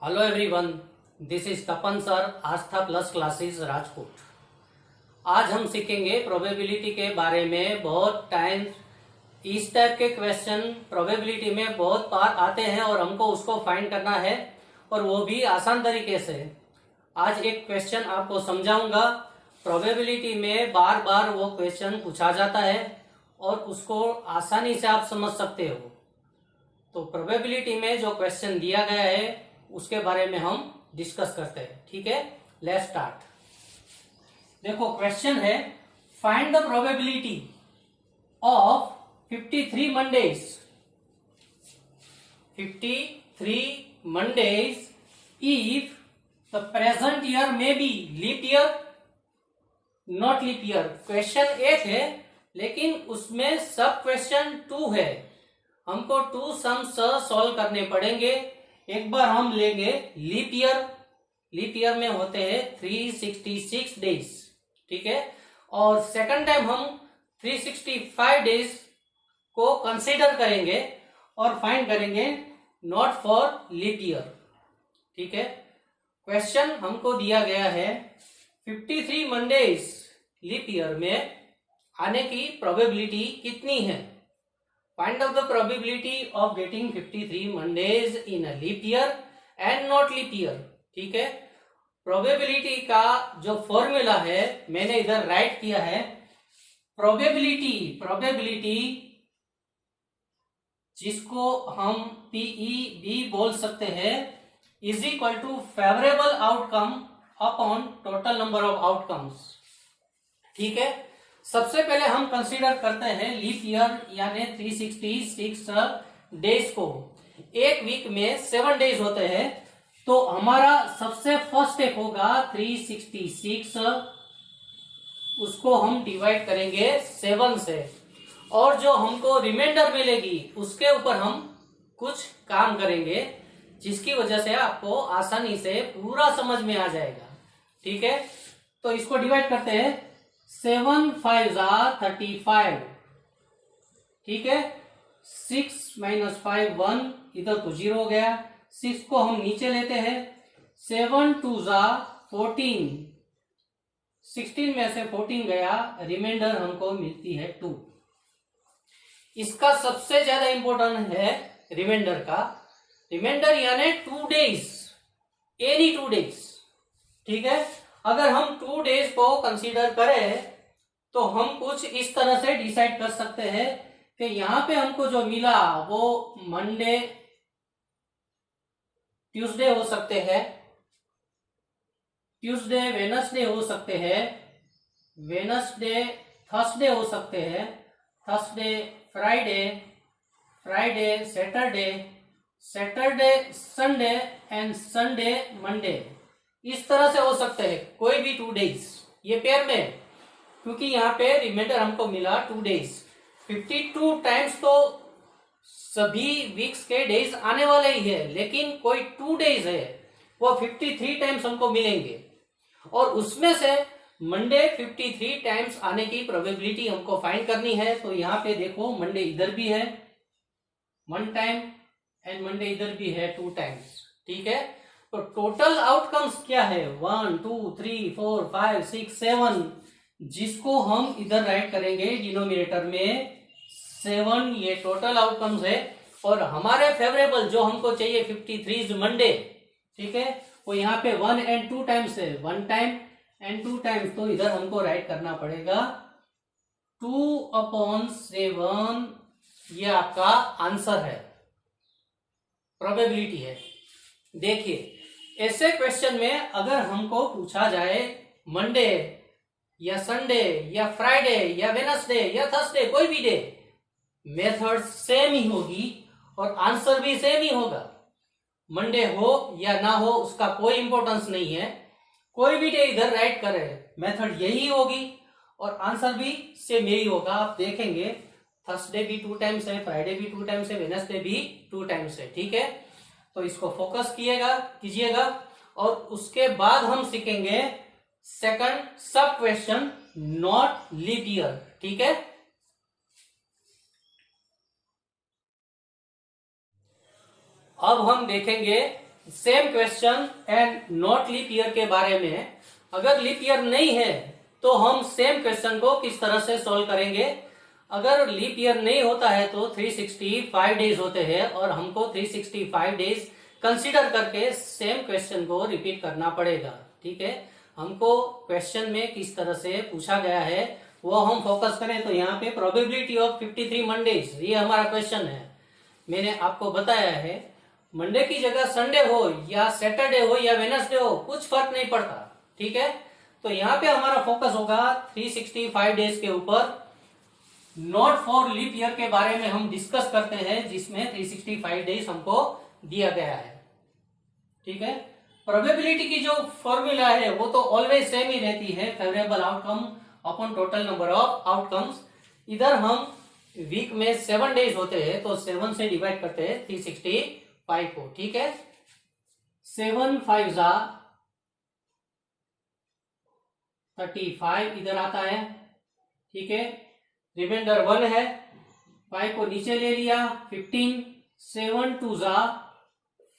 Hello everyone, this is Tapan sir, Aastha plus classes Rajkot. आज हम सीखेंगे प्रोबेबिलिटी के बारे में। बहुत टाइम इस टाइप के क्वेश्चन प्रोबेबिलिटी में बहुत बार आते हैं और हमको उसको फाइंड करना है, और वो भी आसान तरीके से। आज एक क्वेश्चन आपको समझाऊंगा। प्रोबेबिलिटी में बार बार वो क्वेश्चन पूछा जाता है और उसको आसानी से आप समझ सकते हो। तो प्रोबेबिलिटी में जो क्वेश्चन दिया गया है उसके बारे में हम डिस्कस करते हैं। ठीक है, लेट्स स्टार्ट। देखो, क्वेश्चन है find the probability of 53 Mondays 53 Mondays if the present year में be leap year not leap year. Question एक है लेकिन उसमें सब क्वेश्चन 2 है। हमको 2 सम्स सॉल्व करने पड़ेंगे। एक बार हम लेंगे लीप ईयर। लीप ईयर में होते हैं 366 डेज, ठीक है। और सेकंड टाइम हम 365 डेज को कंसीडर करेंगे और फाइंड करेंगे नॉट फॉर लीप ईयर, ठीक है। क्वेश्चन हमको दिया गया है 53 मंडेज लीप ईयर में आने की प्रोबेबिलिटी कितनी है। Find out the probability of getting 53 Mondays in a leap year and not leap year, ठीक है। प्रोबेबिलिटी का जो फॉर्मूला है मैंने इधर राइट किया है। प्रोबेबिलिटी जिसको हम PEB बोल सकते हैं is equal to favourable outcome upon total number of outcomes, ठीक है। सबसे पहले हम कंसीडर करते हैं लीप ईयर यानी 366 डेज को। एक वीक में 7 डेज होते हैं, तो हमारा सबसे फर्स्ट स्टेप होगा 366, उसको हम डिवाइड करेंगे 7 से, और जो हमको रिमाइंडर मिलेगी उसके ऊपर हम कुछ काम करेंगे जिसकी वजह से आपको आसानी से पूरा समझ में आ जाएगा, ठीक है। तो इसको डिवाइड करते हैं। 7 5 35, ठीक है। 6 - 5 1, इधर तो 0 हो गया। 6 को हम नीचे लेते हैं। 7 2 14, 16 में से 14 गया, रिमाइंडर हमको मिलती है 2। इसका सबसे ज्यादा इंपॉर्टेंट है रिमाइंडर का। रिमाइंडर यानी 2 डेज, एनी 2 डेज, ठीक है। अगर हम 2 डेज को कंसीडर करें तो हम कुछ इस तरह से डिसाइड कर सकते हैं कि यहां पे हमको जो मिला वो मंडे ट्यूसडे हो सकते हैं, ट्यूसडे वेनसडे हो सकते हैं, वेनसडे थर्सडे हो सकते हैं, Thursday Friday, Friday Saturday, Saturday Sunday and Sunday Monday. इस तरह से हो सकते हैं कोई भी 2 डेज ये पेयर में, क्योंकि यहाँ पे रिमाइंडर हमको मिला 2 डेज। 52 टाइम्स तो सभी वीक्स के डेज आने वाले ही है, लेकिन कोई 2 डेज है वो 53 टाइम्स हमको मिलेंगे, और उसमें से मंडे 53 टाइम्स आने की प्रोबेबिलिटी हमको फाइंड करनी है। तो यहाँ पे देखो मंडे इधर भी है 1 टाइम एंड मंडे इधर भी है 2 टाइम्स, ठीक है। तो टोटल आउटकम्स क्या है 1 2 3 4 5 6 7, जिसको हम इधर राइट करेंगे डिनोमिनेटर में 7, ये टोटल आउटकम्स है। और हमारे फेवरेबल जो हमको चाहिए 53 मंडे, ठीक है, वो यहाँ पे 1 and 2 टाइम्स है, 1 टाइम एंड 2 टाइम्स, तो इधर हमको राइट करना पड़ेगा 2/7। ये आपका आंसर है, प्रोबेबिलिटी है। देखिए, ऐसे क्वेश्चन में अगर हमको पूछा जाए मंडे या संडे या फ्राइडे या वेनसडे या थर्सडे, कोई भी डे, मेथड सेम ही होगी और आंसर भी सेम ही होगा। मंडे हो या ना हो उसका कोई इंपॉर्टेंस नहीं है, कोई भी डे इधर राइट करे मेथड यही होगी और आंसर भी सेम यही होगा। आप देखेंगे थर्सडे भी 2 टाइम्स है, फ्राइडे भी 2 टाइम्स है, वेनसडे भी 2 टाइम्स है, ठीक है। तो इसको फोकस कीजिएगा। और उसके बाद हम सीखेंगे सेकंड सब क्वेश्चन नॉट लीप ईयर, ठीक है। अब हम देखेंगे same question and not leap year के बारे में। अगर लीप ईयर नहीं है तो हम सेम क्वेश्चन को किस तरह से सॉल्व करेंगे। अगर लीप ईयर नहीं होता है तो 365 डेज होते हैं और हमको 365 डेज कंसीडर करके सेम क्वेश्चन को रिपीट करना पड़ेगा। ठीक है, हमको क्वेश्चन में किस तरह से पूछा गया है वो हम फोकस करें। तो यहाँ पे प्रोबेबिलिटी ऑफ 53 मंडेज, ये हमारा क्वेश्चन है। मैंने आपको बताया है मंडे की जगह संडे हो या सैटरडे हो या वेडनेसडे हो, कुछ फर्क नहीं पड़ता। ठीक है, तो यहाँ पे हमारा फोकस होगा 365 डेज के ऊपर। नॉट फॉर लीप ईयर के बारे में हम डिस्कस करते हैं, जिसमें 365 डेज हमको दिया गया है। ठीक है, प्रोबेबिलिटी की जो फॉर्मूला है वो तो ऑलवेज सेम ही रहती है, favourable outcome upon total number of outcomes. इधर हम वीक में 7 डेज होते हैं तो 7 से डिवाइड करते हैं 365 को। ठीक है, 7 5 जा 35 इधर आता है। ठीक है, रिमाइंडर 1 है, 5 को नीचे ले लिया, 15, 7 2 जा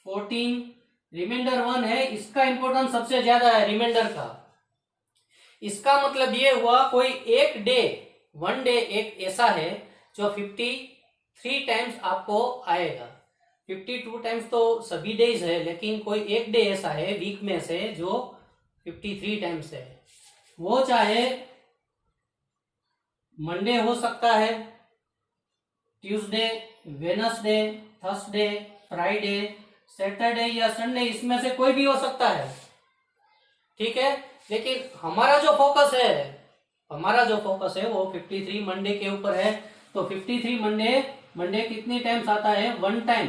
14, रिमाइंडर 1 है। इसका इंपॉर्टेंस सबसे ज्यादा है रिमाइंडर का। इसका मतलब ये हुआ कोई एक डे, 1 डे एक ऐसा है जो 53 टाइम्स आपको आएगा। 52 टाइम्स तो सभी डेज है, लेकिन कोई एक डे ऐसा है वीक में से जो 53 टाइम्स है। वो चाहे मंडे हो सकता है, Tuesday, Wednesday, Thursday, Friday, Saturday या संडे, इसमें से कोई भी हो सकता है। ठीक है, लेकिन हमारा जो फोकस है वो 53 मंडे के ऊपर है। तो 53 मंडे कितनी टाइम्स आता है? 1 टाइम।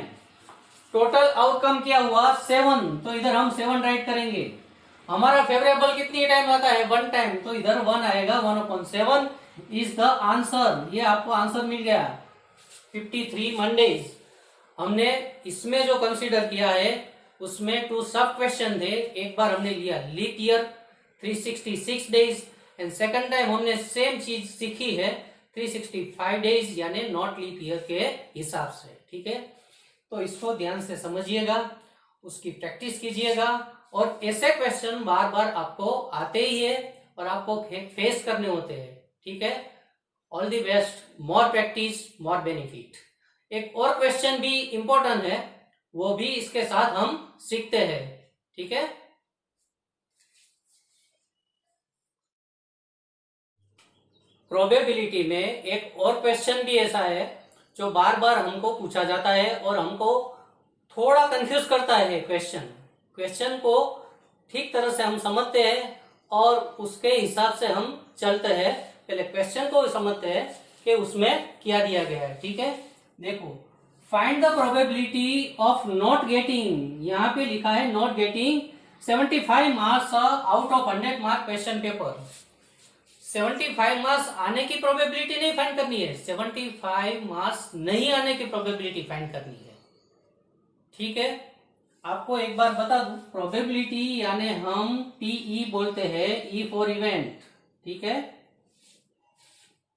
टोटल आउटकम क्या हुआ? 7, तो इधर हम 7 राइट करेंगे। हमारा फेवरेबल कितनी टाइम आता है? 1 टाइम, तो इधर 1 आएगा। 1/7 इज द आंसर। ये आपको आंसर मिल गया 53 मंडेज। हमने इसमें जो कंसीडर किया है उसमें 2 सब क्वेश्चन थे। एक बार हमने लिया leap year 366 days, and second time हमने सेम चीज सीखी है 365 डेज यानी नॉट लीप ईयर के हिसाब से। ठीक है, तो इसको ध्यान से समझिएगा, उसकी प्रैक्टिस कीजिएगा, और ऐसे क्वेश्चन बार बार आपको आते ही है और आपको फेस करने होते हैं। ठीक है, all the best, more practice more benefit. एक और क्वेश्चन भी इंपॉर्टेंट है, वो भी इसके साथ हम सीखते हैं। ठीक है, प्रोबेबिलिटी में एक और क्वेश्चन भी ऐसा है जो बार बार हमको पूछा जाता है और हमको थोड़ा कंफ्यूज करता है। क्वेश्चन को ठीक तरह से हम समझते हैं और उसके हिसाब से हम चलते हैं। पहले क्वेश्चन को समझते हैं कि उसमें क्या दिया गया है। ठीक है, देखो, find the probability of not getting, यहाँ पे लिखा है not getting 75 marks out of 100 mark question paper. 75 marks आने की प्रोबेबिलिटी नहीं फाइंड करनी है, 75 मार्क्स नहीं आने की प्रोबेबिलिटी फाइंड करनी है। ठीक है, आपको एक बार बता दूं, प्रोबेबिलिटी यानी हम पीई बोलते हैं, ई फॉर इवेंट। ठीक है,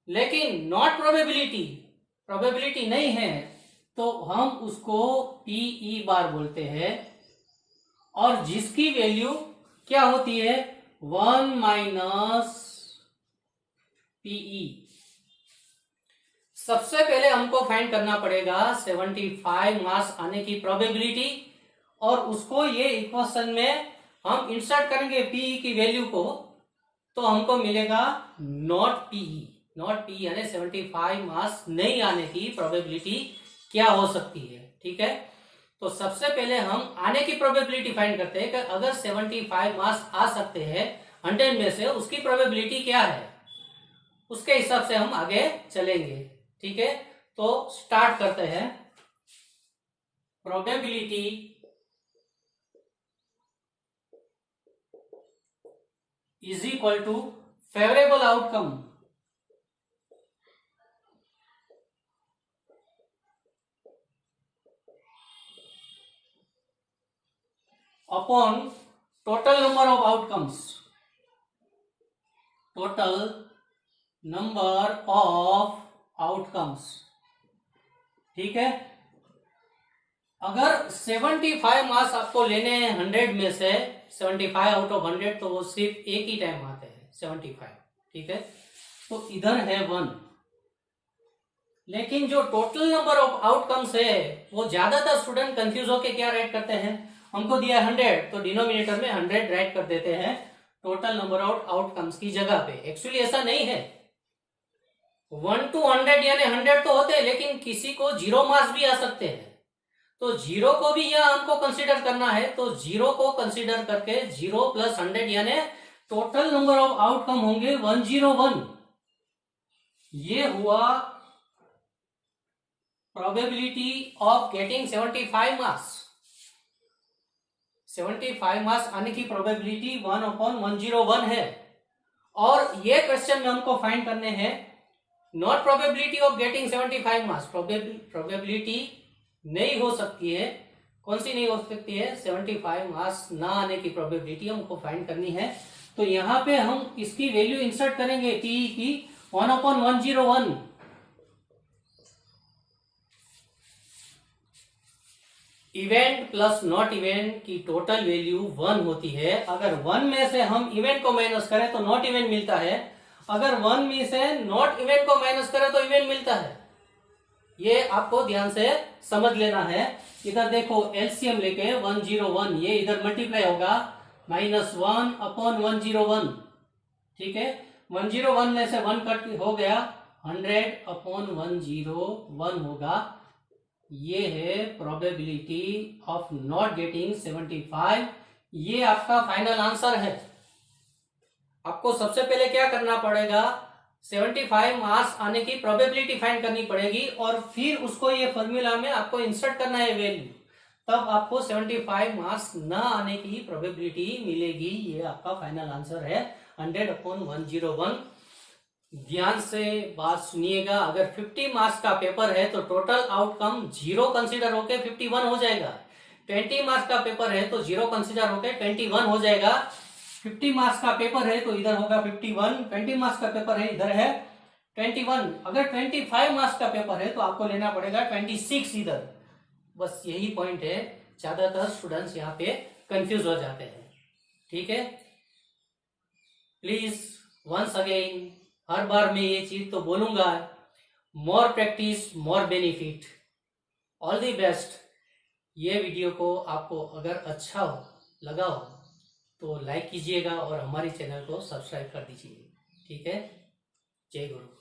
लेकिन नॉट प्रोबेबिलिटी नहीं है तो हम उसको पीई बार बोलते हैं, और जिसकी वैल्यू क्या होती है? 1 माइनस पीई। सबसे पहले हमको फाइंड करना पड़ेगा 75 मार्क्स आने की प्रोबेबिलिटी, और उसको ये इक्वेशन में हम इंसर्ट करेंगे पीई की वैल्यू को, तो हमको मिलेगा नॉट पीई यानी 75 मार्क्स नहीं आने की प्रोबेबिलिटी क्या हो सकती है। ठीक है, तो सबसे पहले हम आने की प्रोबेबिलिटी फाइंड करते हैं कि अगर 75 मार्क्स आ सकते हैं 100 में से, उसकी प्रोबेबिलिटी क्या है, उसके हिसाब से हम आगे चलेंगे। ठीक है, तो स्टार्ट करते हैं। Probability is equal to favourable outcome upon total number of outcomes. Total number of outcomes. ठीक है, अगर 75 मार्क्स आपको लेने हैं 100 में से, 75 आउट ऑफ 100, तो वो सिर्फ एक ही टाइम आते हैं 75। ठीक है, तो इधर है 1। लेकिन जो टोटल नंबर ऑफ आउटकम्स है वो ज्यादातर स्टूडेंट कंफ्यूज होके क्या राइट करते हैं, हमको दिया 100 तो डिनोमिनेटर में 100 राइट कर देते हैं टोटल नंबर ऑफ आउटकम्स की जगह पे। एक्चुअली ऐसा नहीं है। 1 to 100 यानी 100 तो होते हैं, लेकिन किसी को 0 मार्क्स भी आ सकते हैं, तो 0 को भी यह हमको कंसीडर करना है। तो 0 को कंसीडर करके 0 + 100 यानी टोटल नंबर ऑफ आउटकम होंगे 101। ये हुआ probability of getting 75 marks. 75 marks आने की प्रोबेबिलिटी 1/101 है। और ये क्वेश्चन में हमको फाइंड करने हैं not probability of getting 75 marks. Probability नहीं हो सकती है, कौन सी नहीं हो सकती है, 75 मार्क्स ना आने की प्रोबेबिलिटी हमको फाइंड करनी है। तो यहां पे हम इसकी वैल्यू इंसर्ट करेंगे टी की 1/101। इवेंट प्लस नॉट इवेंट की टोटल वैल्यू 1 होती है। अगर 1 में से हम इवेंट को माइनस करें तो नॉट इवेंट मिलता है, अगर 1 में से नॉट इवेंट को माइनस करें तो इवेंट मिलता है। ये आपको ध्यान से समझ लेना है। इधर देखो एलसीएम लेके 101, ये इधर मल्टीप्लाई होगा -1/101। ठीक है, 101 में से 1 कट हो गया, 100/101 होगा। ये है प्रोबेबिलिटी ऑफ नॉट गेटिंग 75। ये आपका फाइनल आंसर है। आपको सबसे पहले क्या करना पड़ेगा, 75 मार्क्स आने की प्रोबेबिलिटी फाइंड करनी पड़ेगी और फिर उसको ये फॉर्मूला में आपको इंसर्ट करना है वैल्यू, तब आपको 75 मार्क्स ना आने की प्रोबेबिलिटी मिलेगी। ये आपका फाइनल आंसर है 100/101। ध्यान से बात सुनिएगा। अगर 50 मार्क्स का पेपर है तो टोटल आउटकम 0 कंसीडर होके 51 हो जाएगा। 20 मार्क्स का पेपर है तो 0 कंसीडर होके 21 हो जाएगा। 50 मार्क्स का पेपर है तो इधर होगा 51, 20 मार्क्स का पेपर है इधर है 21। अगर 25 मार्क्स का पेपर है तो आपको लेना पड़ेगा 26 इधर। बस यही पॉइंट है, ज्यादातर स्टूडेंट्स यहाँ पे कंफ्यूज हो जाते हैं। ठीक है, प्लीज वंस अगेन, हर बार मैं ये चीज तो बोलूंगा, more practice more benefit. All the best. ये वीडियो को आपको अगर अच्छा लगा हो तो लाइक कीजिएगा और हमारे चैनल को सब्सक्राइब कर दीजिए। ठीक है, जय गुरु।